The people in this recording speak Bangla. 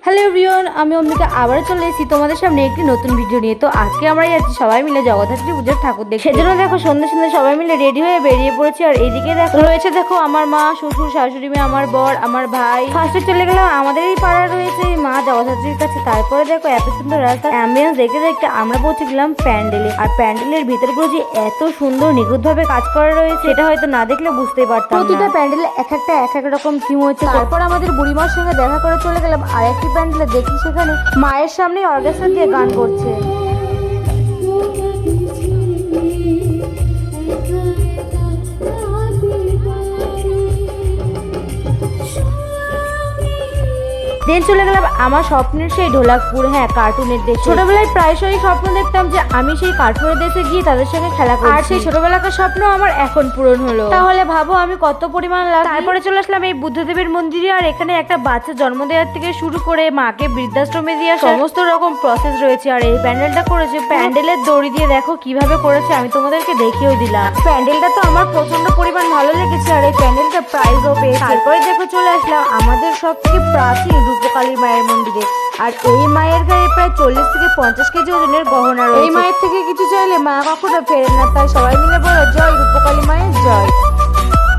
হ্যালো এভরিওয়ান, আমি অম্বিকা আবার চলে এসেছি তোমাদের সামনে একটি নতুন ভিডিও নিয়ে। তো আজকে আমরা যাচ্ছি সবাই মিলে জগদ্ধাত্রী পুজোর ঠাকুর দেখতে। সেজন্য দেখো সন্ধ্যে সন্ধ্যে সবাই মিলে রেডি হয়ে বেরিয়ে পড়েছি। আর এইদিকে দেখো রয়েছে দেখো আমার মা, শ্বশুর, শাশুড়ি মেয়ে, আমার বর, আমার ভাই। ফার্স্টে চলে গেলাম আমাদের এই পাড়া রয়েছে মা জগদ্ধাত্রীর কাছে। তারপরে দেখো এত সুন্দর রাস্তা অ্যাম্বিয়েন্স দেখতে দেখতে আমরা পৌঁছে গেলাম প্যান্ডেলে। আর প্যান্ডেলের ভিতরগুলো যে এত সুন্দর নিখুঁত ভাবে কাজ করা রয়েছে সেটা হয়তো না দেখলে বুঝতেই পারতাম। প্রতিটা প্যান্ডেলে এক এক রকম থিম হচ্ছে। তারপর আমাদের বুড়িমার সঙ্গে দেখা করে চলে গেলাম আর একটি প্যান্ডেলে। দেখি সেখানে মায়ের সামনে অর্কেস্ট্রা দিয়ে গান করছে। দেন চলে গেলাম আমার স্বপ্নের সেই ঢোলাকপুর, হ্যাঁ কার্টুনের দেশ। ছোটবেলায় প্রায়শই স্বপ্ন দেখতাম যে আমি সেই কার্টুনের দেশে গিয়ে তাদের সঙ্গে খেলা করি। আর সেই ছোটবেলাকার স্বপ্ন আমার এখন পূরণ হলো। তাহলে ভাবো আমি কত পরিমাণ লাভ। তারপরে চলে আসলাম এই বুদ্ধদেবের মন্দিরে। আর এখানে একটা বাচ্চা জন্ম দেওয়ার থেকে শুরু করে মাকে বৃদ্ধাশ্রমে দিয়ে সমস্ত রকম প্রসেস রয়েছে। আর এই প্যান্ডেলটা করেছে প্যান্ডেলের দড়ি দিয়ে। দেখো কিভাবে করেছে, আমি তোমাদেরকে দেখিয়েও দিলাম। প্যান্ডেলটা তো আমার প্রচন্ড পরিমাণ ভালো লেগেছে। আর এই প্যান্ডেলটা প্রাইজও পেয়েছে। তারপরে দেখো চলে আসলাম আমাদের সব থেকে প্রাচীন রূপকালী মায়ের মন্দিরে। আর এই মায়ের গায়ে প্রায় 40 থেকে 50 কেজি ওজনের গহনা রয়েছে। এই মায়ের থেকে কিছু চাইলে মা কখনো ফেরে না। তাই সবাই মিলে বলো জয় রূপকালী মায়ের জয়।